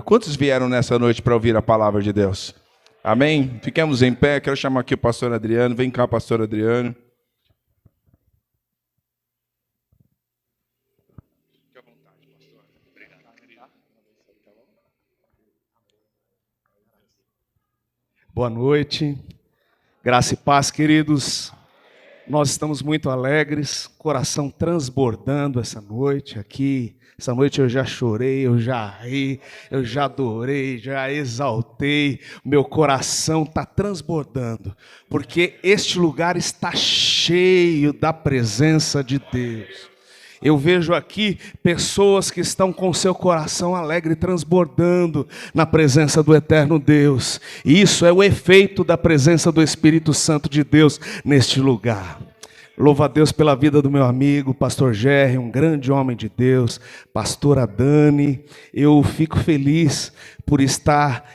Quantos vieram nessa noite para ouvir a palavra de Deus? Amém? Fiquemos em pé. Quero chamar aqui o pastor Adriano. Vem cá, pastor Adriano. Fique à vontade, pastor. Obrigado. Boa noite. Graça e paz, queridos. Nós estamos muito alegres, coração transbordando essa noite aqui. Essa noite eu já chorei, eu já ri, eu já adorei, já exaltei. Meu coração está transbordando, porque este lugar está cheio da presença de Deus. Eu vejo aqui pessoas que estão com seu coração alegre, transbordando na presença do eterno Deus. E isso é o efeito da presença do Espírito Santo de Deus neste lugar. Louvo a Deus pela vida do meu amigo, pastor Gerry, um grande homem de Deus, pastora Dani. Eu fico feliz por estar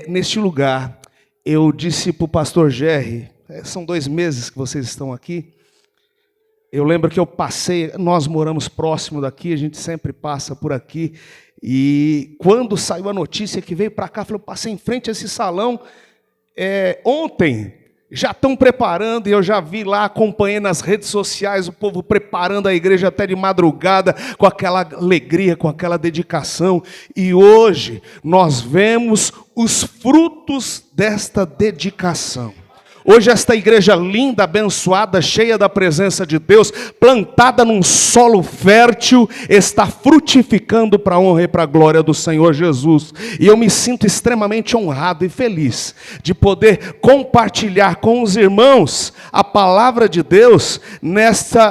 neste lugar. Eu disse para o pastor Gerry, são 2 meses que vocês estão aqui. Eu lembro que eu passei, nós moramos próximo daqui, a gente sempre passa por aqui. E quando saiu a notícia que veio para cá, eu passei em frente a esse salão ontem. Já estão preparando, e eu já vi lá, acompanhei nas redes sociais, o povo preparando a igreja até de madrugada, com aquela alegria, com aquela dedicação. E hoje nós vemos os frutos desta dedicação. Hoje esta igreja linda, abençoada, cheia da presença de Deus, plantada num solo fértil, está frutificando para a honra e para a glória do Senhor Jesus. E eu me sinto extremamente honrado e feliz de poder compartilhar com os irmãos a palavra de Deus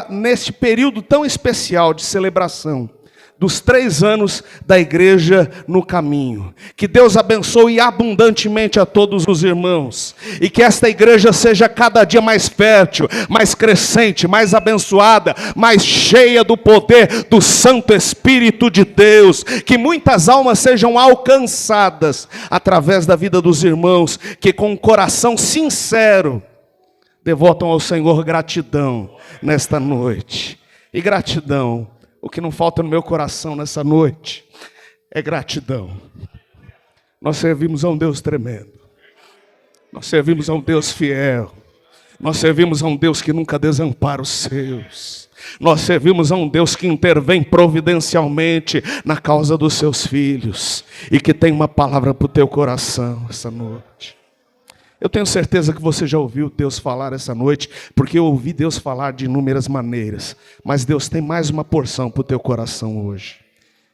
neste período tão especial de celebração dos 3 anos da igreja no caminho. Que Deus abençoe abundantemente a todos os irmãos, e que esta igreja seja cada dia mais fértil, mais crescente, mais abençoada, mais cheia do poder do Santo Espírito de Deus, que muitas almas sejam alcançadas através da vida dos irmãos, que com um coração sincero devotam ao Senhor gratidão nesta noite. E gratidão, o que não falta no meu coração nessa noite é gratidão. Nós servimos a um Deus tremendo. Nós servimos a um Deus fiel. Nós servimos a um Deus que nunca desampara os seus. Nós servimos a um Deus que intervém providencialmente na causa dos seus filhos. E que tem uma palavra para o teu coração essa noite. Eu tenho certeza que você já ouviu Deus falar essa noite, porque eu ouvi Deus falar de inúmeras maneiras. Mas Deus tem mais uma porção para o teu coração hoje.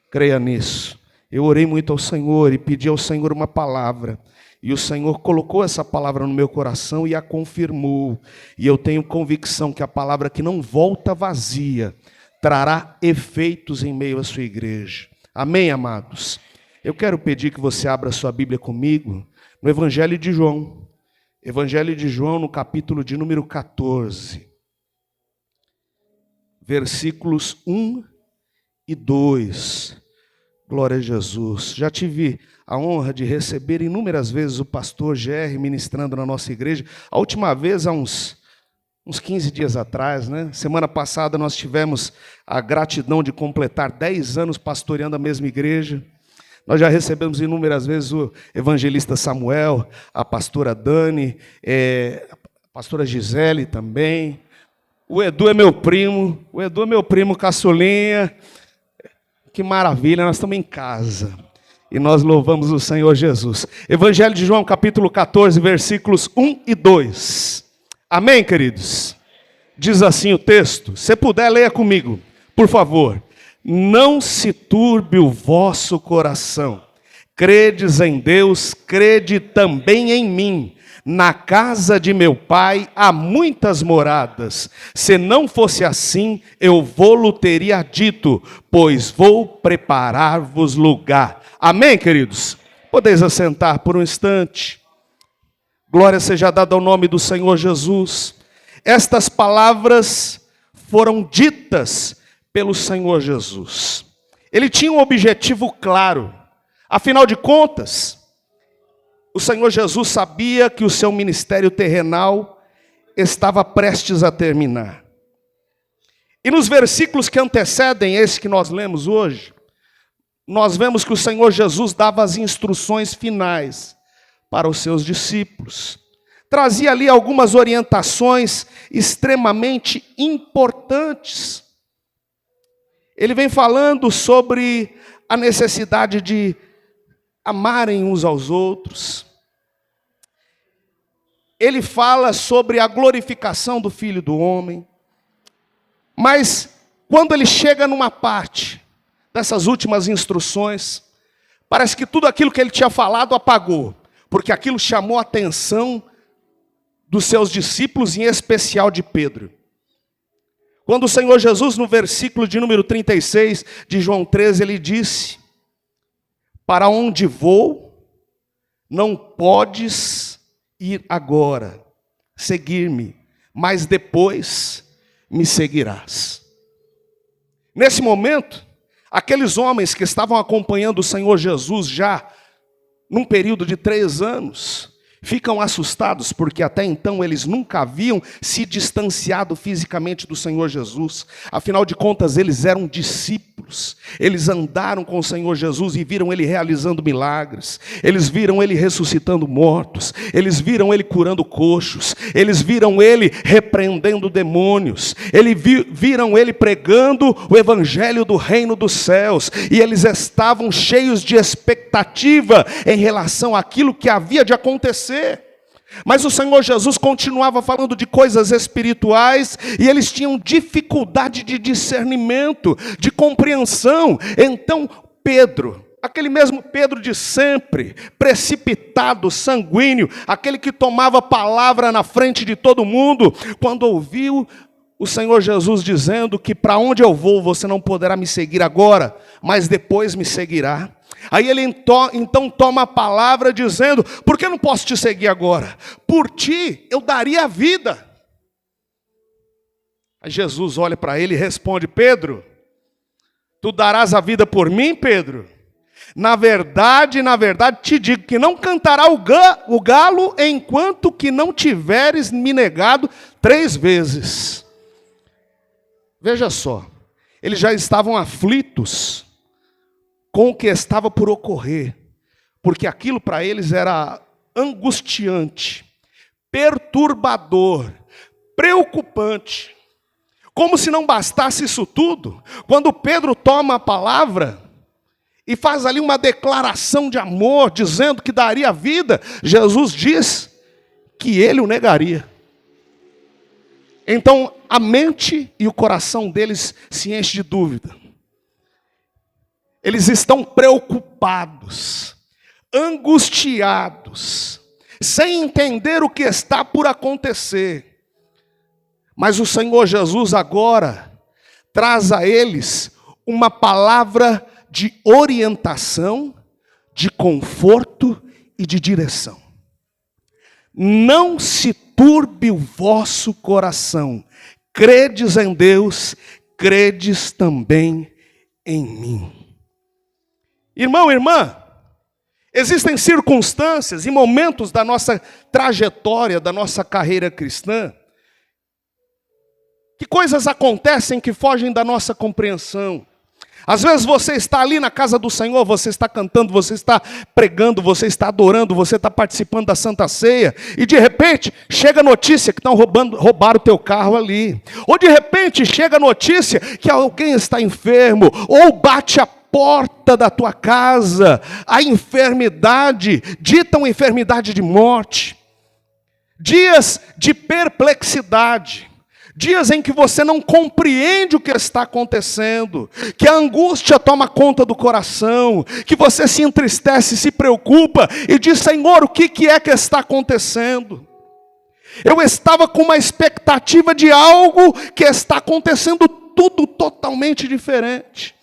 Creia nisso. Eu orei muito ao Senhor e pedi ao Senhor uma palavra. E o Senhor colocou essa palavra no meu coração e a confirmou. E eu tenho convicção que a palavra que não volta vazia trará efeitos em meio à sua igreja. Amém, amados? Eu quero pedir que você abra sua Bíblia comigo no Evangelho de João. Evangelho de João, no capítulo de número 14, versículos 1 e 2. Glória a Jesus. Já tive a honra de receber inúmeras vezes o pastor Gerry ministrando na nossa igreja. A última vez há uns 15 dias atrás, né? Semana passada nós tivemos a gratidão de completar 10 anos pastoreando a mesma igreja. Nós já recebemos inúmeras vezes o evangelista Samuel, a pastora Dani, a pastora Gisele também. O Edu é meu primo, caçulinha. Que maravilha, nós estamos em casa. E nós louvamos o Senhor Jesus. Evangelho de João, capítulo 14, versículos 1 e 2. Amém, queridos? Diz assim o texto. Se puder, leia comigo, por favor. Não se turbe o vosso coração. Credes em Deus, crede também em mim. Na casa de meu pai há muitas moradas. Se não fosse assim, eu vou-lo teria dito, pois vou preparar-vos lugar. Amém, queridos? Podeis assentar por um instante. Glória seja dada ao nome do Senhor Jesus. Estas palavras foram ditas pelo Senhor Jesus. Ele tinha um objetivo claro. Afinal de contas, o Senhor Jesus sabia que o seu ministério terrenal estava prestes a terminar. E nos versículos que antecedem esse que nós lemos hoje, nós vemos que o Senhor Jesus dava as instruções finais para os seus discípulos. Trazia ali algumas orientações extremamente importantes. Ele vem falando sobre a necessidade de amarem uns aos outros. Ele fala sobre a glorificação do Filho do Homem. Mas quando ele chega numa parte dessas últimas instruções, parece que tudo aquilo que ele tinha falado apagou, porque aquilo chamou a atenção dos seus discípulos, em especial de Pedro. Quando o Senhor Jesus, no versículo de número 36 de João 13, ele disse: para onde vou, não podes ir agora, seguir-me, mas depois me seguirás. Nesse momento, aqueles homens que estavam acompanhando o Senhor Jesus já num período de 3 anos, ficam assustados, porque até então eles nunca haviam se distanciado fisicamente do Senhor Jesus. Afinal de contas, eles eram discípulos. Eles andaram com o Senhor Jesus e viram Ele realizando milagres. Eles viram Ele ressuscitando mortos. Eles viram Ele curando coxos. Eles viram Ele repreendendo demônios. Viram Ele pregando o evangelho do reino dos céus. E eles estavam cheios de expectativa em relação àquilo que havia de acontecer. Mas o Senhor Jesus continuava falando de coisas espirituais e eles tinham dificuldade de discernimento, de compreensão. Então Pedro, aquele mesmo Pedro de sempre, precipitado, sanguíneo, aquele que tomava palavra na frente de todo mundo, quando ouviu o Senhor Jesus dizendo que para onde eu vou você não poderá me seguir agora, mas depois me seguirá. Aí ele então toma a palavra dizendo: por que eu não posso te seguir agora? Por ti eu daria a vida. Aí Jesus olha para ele e responde: Pedro, tu darás a vida por mim, Pedro? Na verdade, te digo que não cantará o galo enquanto que não tiveres me negado 3 vezes. Veja só, eles já estavam aflitos com o que estava por ocorrer, porque aquilo para eles era angustiante, perturbador, preocupante. Como se não bastasse isso tudo, quando Pedro toma a palavra e faz ali uma declaração de amor, dizendo que daria vida, Jesus diz que ele o negaria. Então a mente e o coração deles se enchem de dúvida. Eles estão preocupados, angustiados, sem entender o que está por acontecer. Mas o Senhor Jesus agora traz a eles uma palavra de orientação, de conforto e de direção. Não se turbe o vosso coração. Credes em Deus, credes também em mim. Irmão, irmã, existem circunstâncias e momentos da nossa trajetória, da nossa carreira cristã, que coisas acontecem que fogem da nossa compreensão. Às vezes você está ali na casa do Senhor, você está cantando, você está pregando, você está adorando, você está participando da Santa Ceia, e de repente chega a notícia que roubaram o teu carro ali. Ou de repente chega a notícia que alguém está enfermo, ou bate a porta da tua casa, a enfermidade, dita uma enfermidade de morte. Dias de perplexidade. Dias em que você não compreende o que está acontecendo, que a angústia toma conta do coração, que você se entristece, se preocupa e diz: Senhor, o que é que está acontecendo? Eu estava com uma expectativa de algo que está acontecendo tudo totalmente diferente.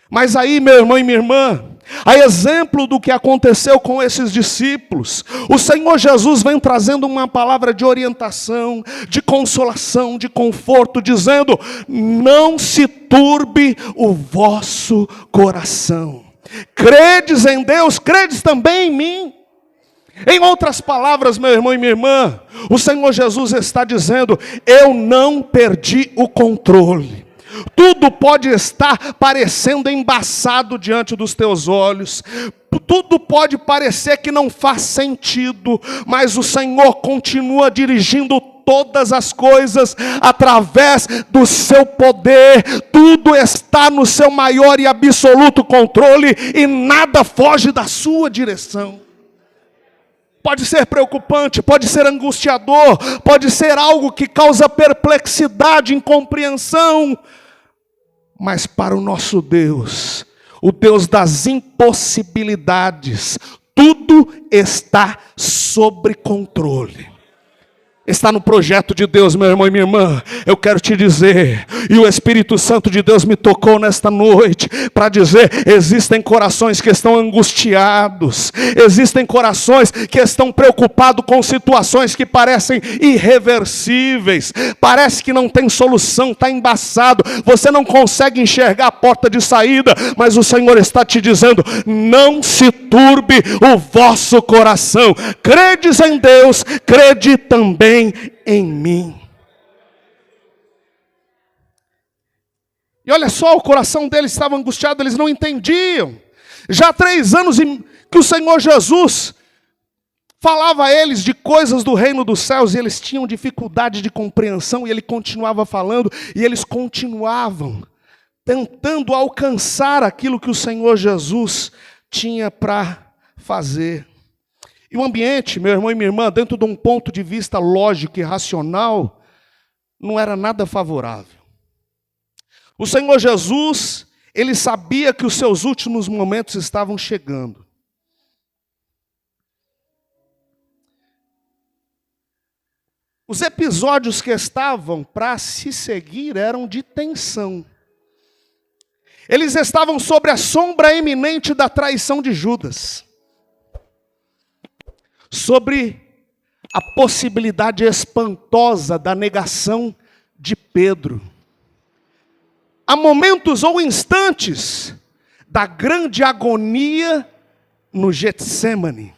Mas aí, meu irmão e minha irmã, a exemplo do que aconteceu com esses discípulos, o Senhor Jesus vem trazendo uma palavra de orientação, de consolação, de conforto, dizendo: não se turbe o vosso coração. Credes em Deus, credes também em mim. Em outras palavras, meu irmão e minha irmã, o Senhor Jesus está dizendo: eu não perdi o controle. Tudo pode estar parecendo embaçado diante dos teus olhos. Tudo pode parecer que não faz sentido, mas o Senhor continua dirigindo todas as coisas através do seu poder. Tudo está no seu maior e absoluto controle e nada foge da sua direção. Pode ser preocupante, pode ser angustiador, pode ser algo que causa perplexidade, incompreensão, mas para o nosso Deus, o Deus das impossibilidades, tudo está sob controle. Está no projeto de Deus, meu irmão e minha irmã. Eu quero te dizer, e o Espírito Santo de Deus me tocou nesta noite para dizer: existem corações que estão angustiados, existem corações que estão preocupados com situações que parecem irreversíveis, parece que não tem solução, está embaçado, você não consegue enxergar a porta de saída, mas o Senhor está te dizendo: não se turbe o vosso coração, credes em Deus, crede também em mim. E olha só, o coração deles estava angustiado, eles não entendiam. Já há 3 anos que o Senhor Jesus falava a eles de coisas do reino dos céus, e eles tinham dificuldade de compreensão, e ele continuava falando, e eles continuavam tentando alcançar aquilo que o Senhor Jesus tinha para fazer. E o ambiente, meu irmão e minha irmã, dentro de um ponto de vista lógico e racional, não era nada favorável. O Senhor Jesus, ele sabia que os seus últimos momentos estavam chegando. Os episódios que estavam para se seguir eram de tensão. Eles estavam sobre a sombra iminente da traição de Judas, sobre a possibilidade espantosa da negação de Pedro. Há momentos ou instantes da grande agonia no Getsêmani.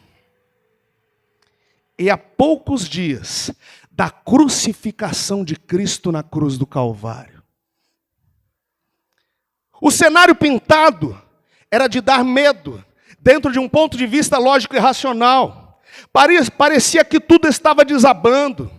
E há poucos dias da crucificação de Cristo na cruz do Calvário. O cenário pintado era de dar medo, dentro de um ponto de vista lógico e racional. Parecia que tudo estava desabando,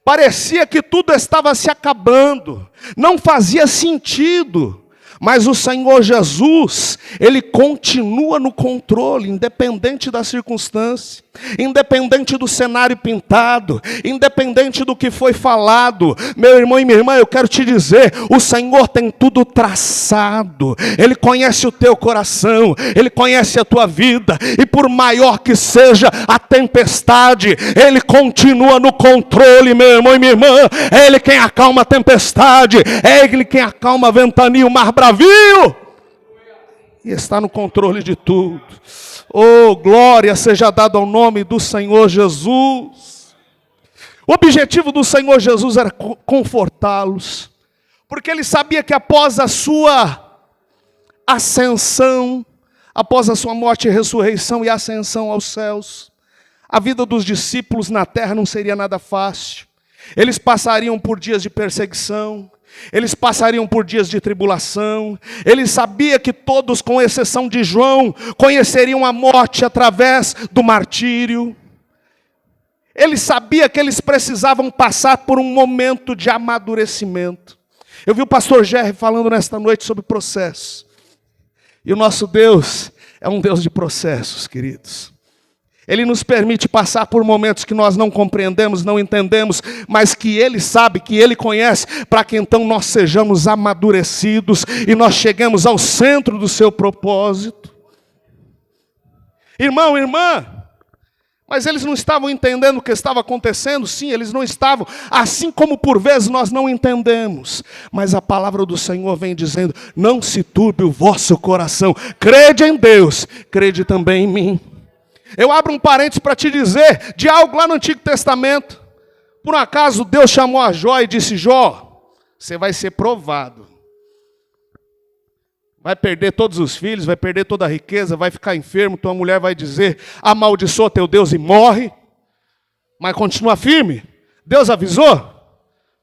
parecia que tudo estava se acabando, não fazia sentido. Mas o Senhor Jesus, Ele continua no controle, independente da circunstância, independente do cenário pintado, independente do que foi falado. Meu irmão e minha irmã, eu quero te dizer, o Senhor tem tudo traçado, Ele conhece o teu coração, Ele conhece a tua vida, e por maior que seja a tempestade, Ele continua no controle, meu irmão e minha irmã. É Ele quem acalma a tempestade, é Ele quem acalma a ventania, o mar bravio, e está no controle de tudo. Oh, glória seja dada ao nome do Senhor Jesus. O objetivo do Senhor Jesus era confortá-los, porque Ele sabia que após a sua ascensão, após a sua morte e ressurreição e ascensão aos céus, a vida dos discípulos na terra não seria nada fácil. Eles passariam por dias de perseguição, eles passariam por dias de tribulação. Ele sabia que todos, com exceção de João, conheceriam a morte através do martírio. Ele sabia que eles precisavam passar por um momento de amadurecimento. Eu vi o pastor Gerry falando nesta noite sobre processo. E o nosso Deus é um Deus de processos, queridos. Ele nos permite passar por momentos que nós não compreendemos, não entendemos, mas que Ele sabe, que Ele conhece, para que então nós sejamos amadurecidos e nós cheguemos ao centro do seu propósito. Irmão, irmã, mas eles não estavam entendendo o que estava acontecendo? Sim, eles não estavam, assim como por vezes nós não entendemos, mas a palavra do Senhor vem dizendo: não se turbe o vosso coração, crede em Deus, crede também em mim. Eu abro um parênteses para te dizer de algo lá no Antigo Testamento. Por um acaso Deus chamou a Jó e disse: Jó, você vai ser provado. Vai perder todos os filhos, vai perder toda a riqueza, vai ficar enfermo, tua mulher vai dizer: amaldiçoa teu Deus e morre. Mas continua firme. Deus avisou?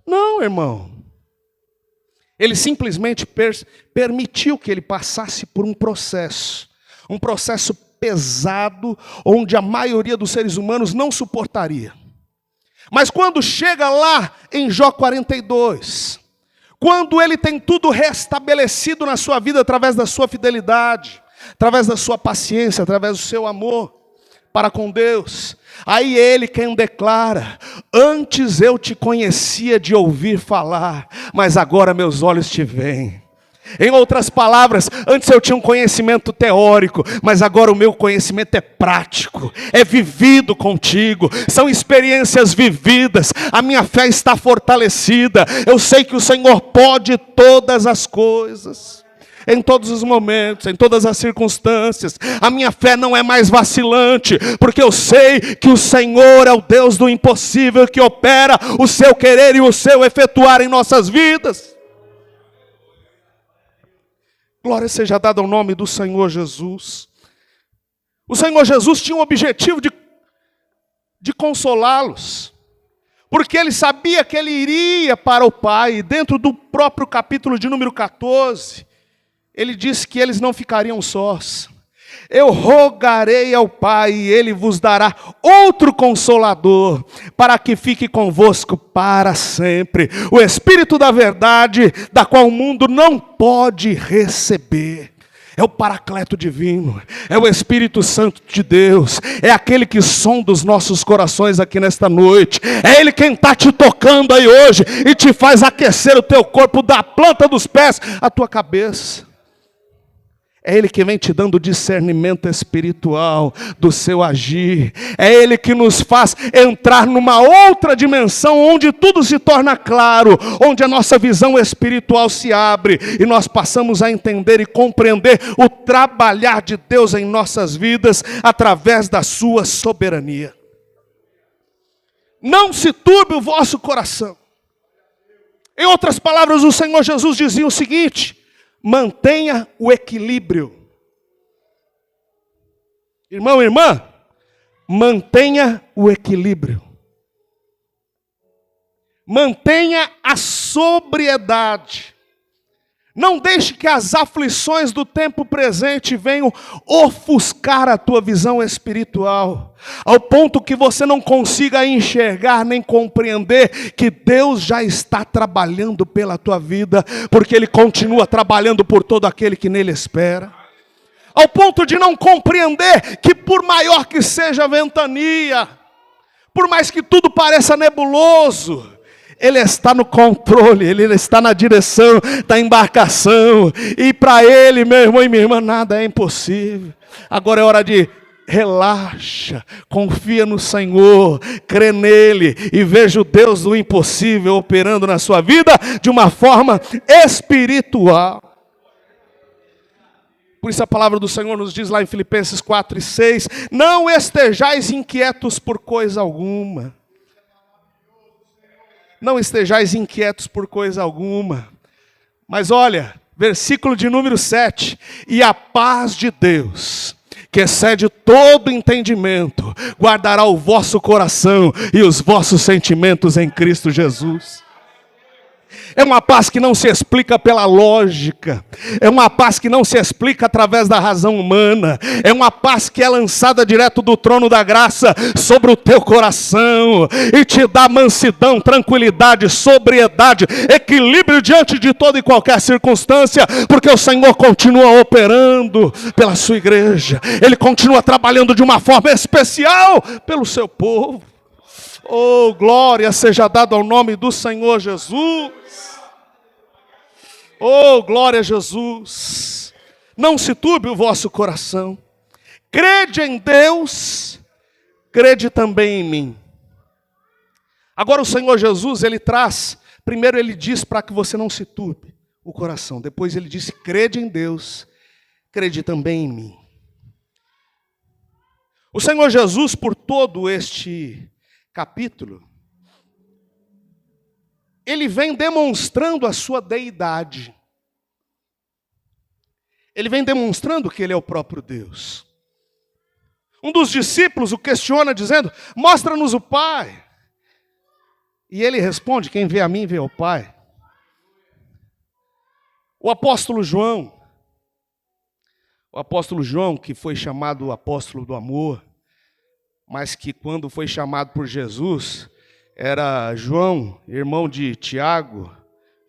Não, irmão. Ele simplesmente permitiu que ele passasse por um processo pesado, onde a maioria dos seres humanos não suportaria. Mas quando chega lá em Jó 42, quando ele tem tudo restabelecido na sua vida através da sua fidelidade, através da sua paciência, através do seu amor para com Deus, aí ele quem declara: antes eu te conhecia de ouvir falar, mas agora meus olhos te veem. Em outras palavras, antes eu tinha um conhecimento teórico, mas agora o meu conhecimento é prático, é vivido contigo, são experiências vividas, a minha fé está fortalecida, eu sei que o Senhor pode todas as coisas, em todos os momentos, em todas as circunstâncias, a minha fé não é mais vacilante, porque eu sei que o Senhor é o Deus do impossível, que opera o seu querer e o seu efetuar em nossas vidas. Glória seja dada ao nome do Senhor Jesus. O Senhor Jesus tinha o objetivo de consolá-los, porque ele sabia que ele iria para o Pai. Dentro do próprio capítulo de número 14, ele disse que eles não ficariam sós. Eu rogarei ao Pai e Ele vos dará outro Consolador, para que fique convosco para sempre. O Espírito da verdade, da qual o mundo não pode receber. É o Paracleto Divino, é o Espírito Santo de Deus, é aquele que sonda os nossos corações aqui nesta noite. É Ele quem está te tocando aí hoje e te faz aquecer o teu corpo da planta dos pés à tua cabeça. É Ele que vem te dando discernimento espiritual do seu agir. É Ele que nos faz entrar numa outra dimensão, onde tudo se torna claro, onde a nossa visão espiritual se abre, e nós passamos a entender e compreender o trabalhar de Deus em nossas vidas, através da sua soberania. Não se turbe o vosso coração. Em outras palavras, o Senhor Jesus dizia o seguinte: mantenha o equilíbrio. Irmão, irmã, mantenha o equilíbrio. Mantenha a sobriedade. Não deixe que as aflições do tempo presente venham ofuscar a tua visão espiritual, ao ponto que você não consiga enxergar nem compreender que Deus já está trabalhando pela tua vida, porque Ele continua trabalhando por todo aquele que nele espera. Ao ponto de não compreender que, por maior que seja a ventania, por mais que tudo pareça nebuloso, Ele está no controle, Ele está na direção da embarcação. E para Ele, meu irmão e minha irmã, nada é impossível. Agora é hora de relaxa, confia no Senhor, crê nele e veja o Deus do impossível operando na sua vida de uma forma espiritual. Por isso a palavra do Senhor nos diz lá em Filipenses 4:6, não estejais inquietos por coisa alguma. Não estejais inquietos por coisa alguma. Mas olha, versículo de número 7. E a paz de Deus, que excede todo entendimento, guardará o vosso coração e os vossos sentimentos em Cristo Jesus. É uma paz que não se explica pela lógica. É uma paz que não se explica através da razão humana. É uma paz que é lançada direto do trono da graça sobre o teu coração e te dá mansidão, tranquilidade, sobriedade, equilíbrio diante de toda e qualquer circunstância, porque o Senhor continua operando pela sua igreja. Ele continua trabalhando de uma forma especial pelo seu povo. Oh, glória seja dada ao nome do Senhor Jesus. Oh, glória a Jesus. Não se turbe o vosso coração. Crede em Deus, crede também em mim. Agora o Senhor Jesus, Ele traz, primeiro Ele diz para que você não se turbe o coração. Depois Ele disse, crede em Deus, crede também em mim. O Senhor Jesus, por todo este capítulo, Ele vem demonstrando a sua deidade. Ele vem demonstrando que Ele é o próprio Deus. Um dos discípulos o questiona dizendo, mostra-nos o Pai. E Ele responde, quem vê a mim vê o Pai. O apóstolo João, que foi chamado o apóstolo do amor, mas que quando foi chamado por Jesus, era João, irmão de Tiago,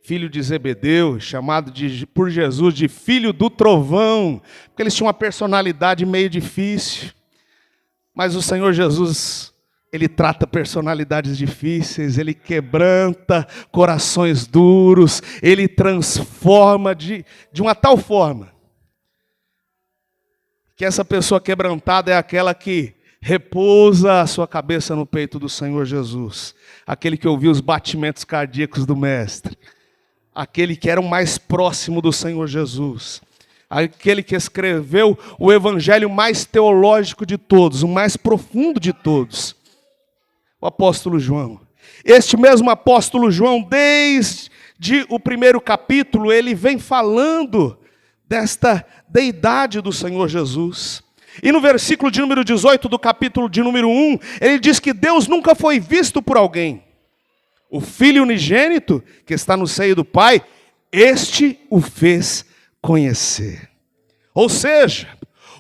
filho de Zebedeu, chamado por Jesus de filho do trovão, porque eles tinham uma personalidade meio difícil. Mas o Senhor Jesus, Ele trata personalidades difíceis, Ele quebranta corações duros, Ele transforma de uma tal forma que essa pessoa quebrantada é aquela que repousa a sua cabeça no peito do Senhor Jesus, aquele que ouviu os batimentos cardíacos do Mestre, aquele que era o mais próximo do Senhor Jesus, aquele que escreveu o evangelho mais teológico de todos, o mais profundo de todos, o apóstolo João. Este mesmo apóstolo João, desde o primeiro capítulo, ele vem falando desta deidade do Senhor Jesus. E no versículo de número 18 do capítulo de número 1, ele diz que Deus nunca foi visto por alguém. O Filho unigênito, que está no seio do Pai, este o fez conhecer. Ou seja,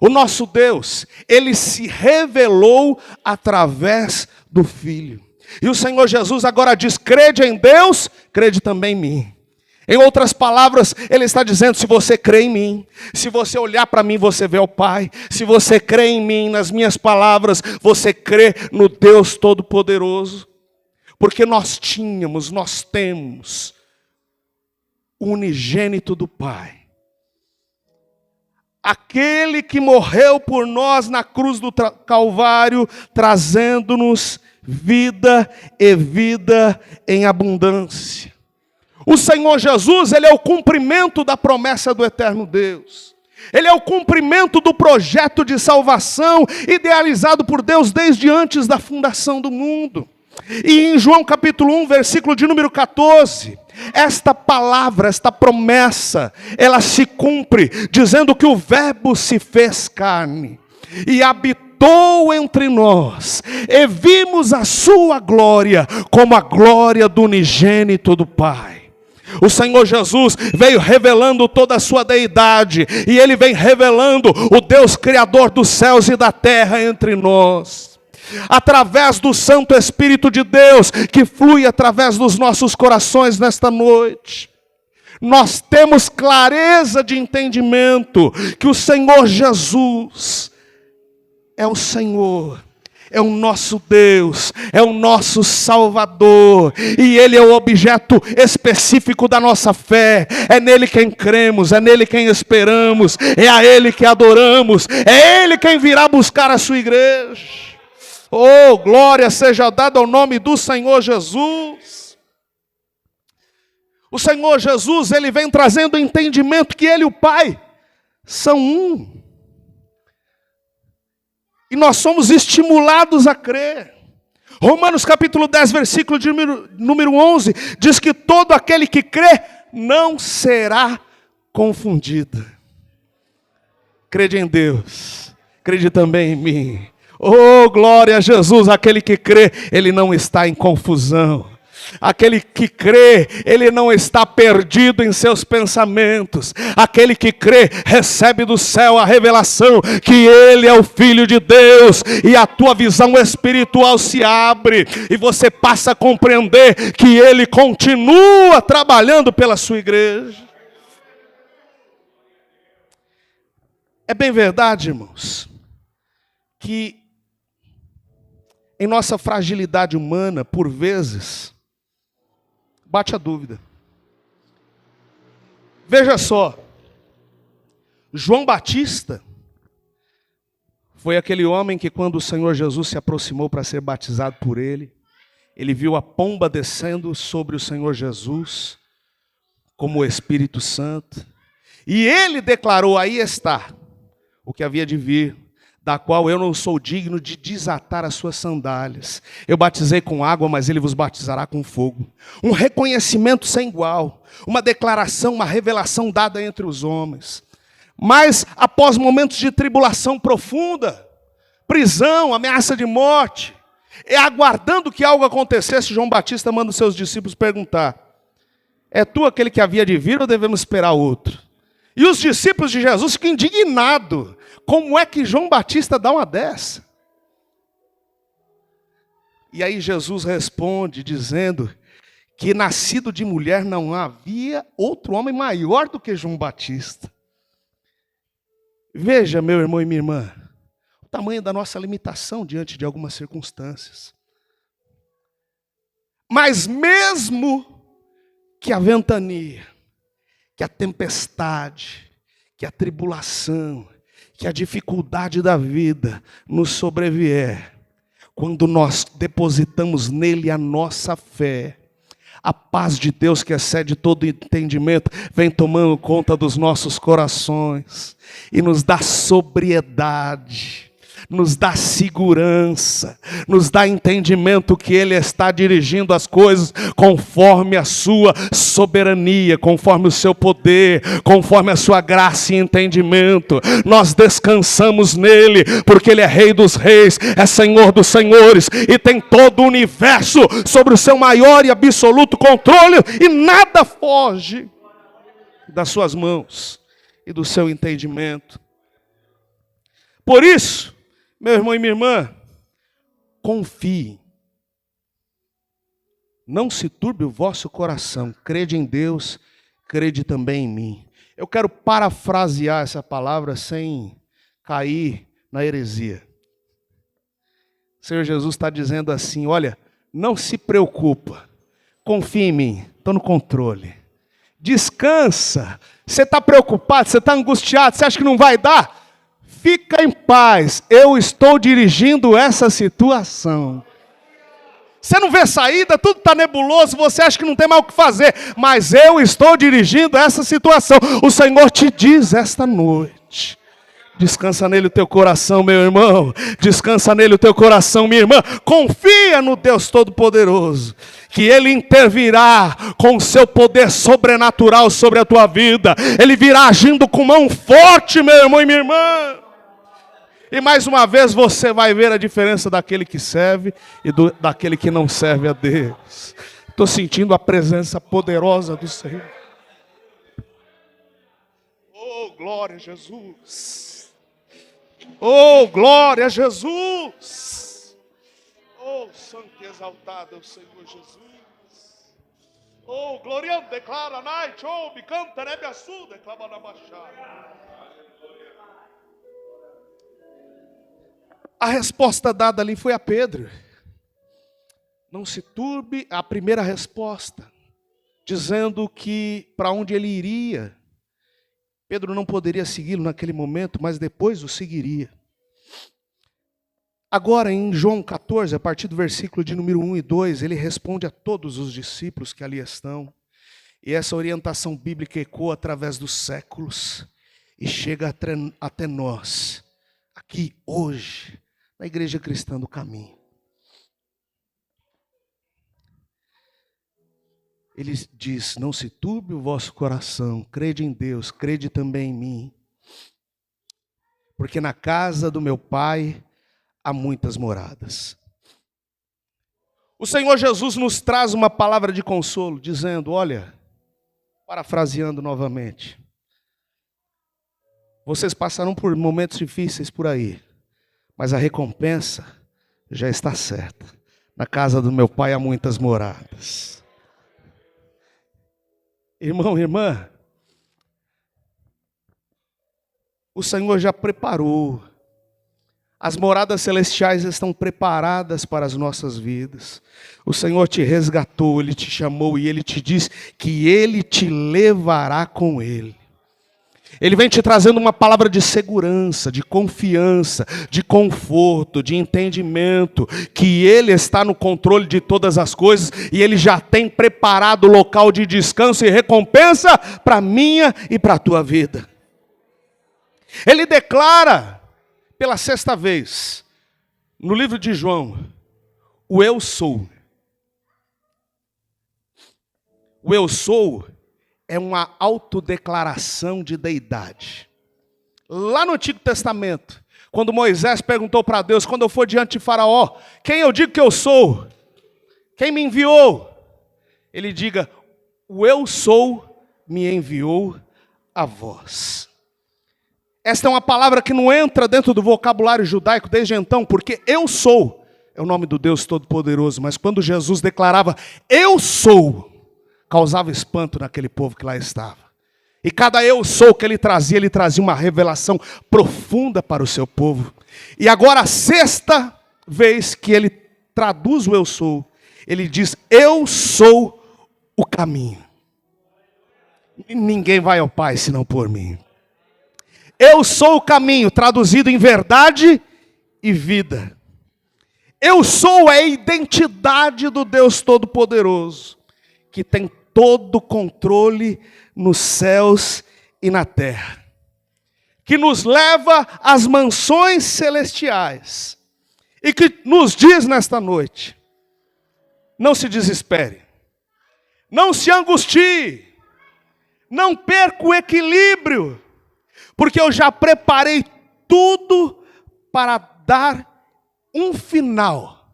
o nosso Deus, Ele se revelou através do Filho. E o Senhor Jesus agora diz, crede em Deus, crede também em mim. Em outras palavras, Ele está dizendo, se você crê em mim, se você olhar para mim, você vê o Pai. Se você crê em mim, nas minhas palavras, você crê no Deus Todo-Poderoso. Porque nós temos o unigênito do Pai. Aquele que morreu por nós na cruz do Calvário, trazendo-nos vida e vida em abundância. O Senhor Jesus, Ele é o cumprimento da promessa do eterno Deus. Ele é o cumprimento do projeto de salvação idealizado por Deus desde antes da fundação do mundo. E em João capítulo 1, versículo de número 14, esta palavra, esta promessa, ela se cumpre, dizendo que o Verbo se fez carne e habitou entre nós, e vimos a sua glória, como a glória do unigênito do Pai. O Senhor Jesus veio revelando toda a sua deidade, e Ele vem revelando o Deus Criador dos céus e da terra entre nós. Através do Santo Espírito de Deus, que flui através dos nossos corações nesta noite, nós temos clareza de entendimento que o Senhor Jesus é o Senhor, é o nosso Deus, é o nosso Salvador, e Ele é o objeto específico da nossa fé. É nele quem cremos, é nele quem esperamos, é a Ele que adoramos, é Ele quem virá buscar a sua igreja. Oh, glória seja dada ao nome do Senhor Jesus. O Senhor Jesus, Ele vem trazendo entendimento que Ele e o Pai são um. E nós somos estimulados a crer. Romanos capítulo 10, versículo de número 11, diz que todo aquele que crê não será confundido. Crede em Deus, crede também em mim. Oh, glória a Jesus, aquele que crê, ele não está em confusão. Aquele que crê, ele não está perdido em seus pensamentos. Aquele que crê, recebe do céu a revelação que Ele é o Filho de Deus. E a tua visão espiritual se abre, e você passa a compreender que Ele continua trabalhando pela sua igreja. É bem verdade, irmãos, que em nossa fragilidade humana, por vezes, bate a dúvida. Veja só, João Batista foi aquele homem que, quando o Senhor Jesus se aproximou para ser batizado por ele viu a pomba descendo sobre o Senhor Jesus como o Espírito Santo, e ele declarou: aí está o que havia de vir, da qual eu não sou digno de desatar as suas sandálias. Eu batizei com água, mas ele vos batizará com fogo. Um reconhecimento sem igual, uma declaração, uma revelação dada entre os homens. Mas após momentos de tribulação profunda, prisão, ameaça de morte, e aguardando que algo acontecesse, João Batista manda os seus discípulos perguntar: É tu aquele que havia de vir ou devemos esperar outro? E os discípulos de Jesus ficam indignados. Como é que João Batista dá uma dessa? E aí Jesus responde dizendo que nascido de mulher não havia outro homem maior do que João Batista. Veja, meu irmão e minha irmã, o tamanho da nossa limitação diante de algumas circunstâncias. Mas mesmo que a ventania, que a tempestade, que a tribulação, que a dificuldade da vida nos sobrevier, quando nós depositamos nele a nossa fé, a paz de Deus que excede todo entendimento, vem tomando conta dos nossos corações e nos dá sobriedade, nos dá segurança, nos dá entendimento que Ele está dirigindo as coisas conforme a sua soberania, conforme o seu poder, conforme a sua graça e entendimento. Nós descansamos nele, porque Ele é Rei dos Reis, é Senhor dos Senhores e tem todo o universo sobre o seu maior e absoluto controle e nada foge das suas mãos e do seu entendimento. Por isso, meu irmão e minha irmã, confie. Não se turbe o vosso coração. Crede em Deus, crede também em mim. Eu quero parafrasear essa palavra sem cair na heresia. O Senhor Jesus está dizendo assim, olha, não se preocupa. Confie em mim, estou no controle. Descansa. Você está preocupado, você está angustiado, você acha que não vai dar? Fica em paz, eu estou dirigindo essa situação. Você não vê saída, tudo está nebuloso, você acha que não tem mais o que fazer. Mas eu estou dirigindo essa situação. O Senhor te diz esta noite. Descansa nele o teu coração, meu irmão. Descansa nele o teu coração, minha irmã. Confia no Deus Todo-Poderoso, que Ele intervirá com o seu poder sobrenatural sobre a tua vida. Ele virá agindo com mão forte, meu irmão e minha irmã. E mais uma vez você vai ver a diferença daquele que serve e daquele que não serve a Deus. Estou sentindo a presença poderosa do Senhor. Oh, glória a Jesus. Oh, glória a Jesus. Oh, santo e exaltado é o Senhor Jesus. Oh, gloriando, declara a night. Oh, me canta, né, me assuda, declama na baixada. A resposta dada ali foi a Pedro. Não se turbe, a primeira resposta, dizendo que para onde ele iria, Pedro não poderia segui-lo naquele momento, mas depois o seguiria. Agora em João 14, a partir do versículo de número 1 e 2, ele responde a todos os discípulos que ali estão. E essa orientação bíblica ecoa através dos séculos e chega até nós, aqui hoje, na Igreja Cristã do Caminho. Ele diz, não se turbe o vosso coração, crede em Deus, crede também em mim. Porque na casa do meu Pai há muitas moradas. O Senhor Jesus nos traz uma palavra de consolo, dizendo, olha, parafraseando novamente, vocês passaram por momentos difíceis por aí, mas a recompensa já está certa. Na casa do meu Pai há muitas moradas. Irmão, irmã, o Senhor já preparou. As moradas celestiais estão preparadas para as nossas vidas. O Senhor te resgatou, Ele te chamou e Ele te diz que Ele te levará com Ele. Ele vem te trazendo uma palavra de segurança, de confiança, de conforto, de entendimento, que Ele está no controle de todas as coisas e Ele já tem preparado o local de descanso e recompensa para a minha e para a tua vida. Ele declara, pela sexta vez, no livro de João, o eu sou. O eu sou é uma autodeclaração de deidade. Lá no Antigo Testamento, quando Moisés perguntou para Deus, quando eu for diante de Faraó, quem eu digo que eu sou? Quem me enviou? Ele diga, o eu sou me enviou a vós. Esta é uma palavra que não entra dentro do vocabulário judaico desde então, porque eu sou é o nome do Deus Todo-Poderoso, mas quando Jesus declarava eu sou, causava espanto naquele povo que lá estava. E cada eu sou que ele trazia uma revelação profunda para o seu povo. E agora a sexta vez que ele traduz o eu sou, ele diz, eu sou o caminho. Ninguém vai ao Pai senão por mim. Eu sou o caminho, traduzido em verdade e vida. Eu sou a identidade do Deus Todo-Poderoso, que tem todo o controle nos céus e na terra, que nos leva às mansões celestiais, e que nos diz nesta noite, não se desespere, não se angustie, não perca o equilíbrio, porque eu já preparei tudo para dar um final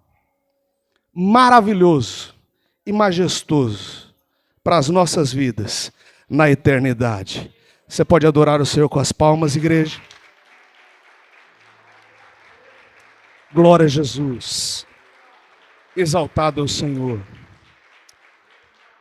maravilhoso e majestoso para as nossas vidas na eternidade. Você pode adorar o Senhor com as palmas, igreja? Glória a Jesus. Exaltado é o Senhor.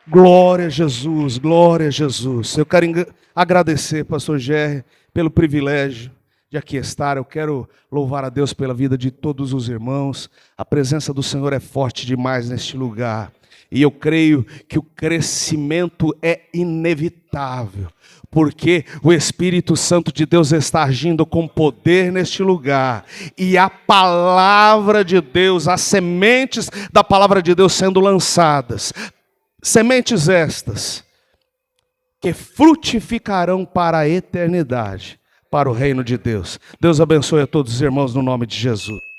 Glória a Jesus, glória a Jesus. Eu quero agradecer, pastor Gerry, pelo privilégio de aqui estar. Eu quero louvar a Deus pela vida de todos os irmãos. A presença do Senhor é forte demais neste lugar. E eu creio que o crescimento é inevitável, porque o Espírito Santo de Deus está agindo com poder neste lugar. E a palavra de Deus, as sementes da palavra de Deus sendo lançadas. Sementes estas que frutificarão para a eternidade, para o reino de Deus. Deus abençoe a todos os irmãos no nome de Jesus.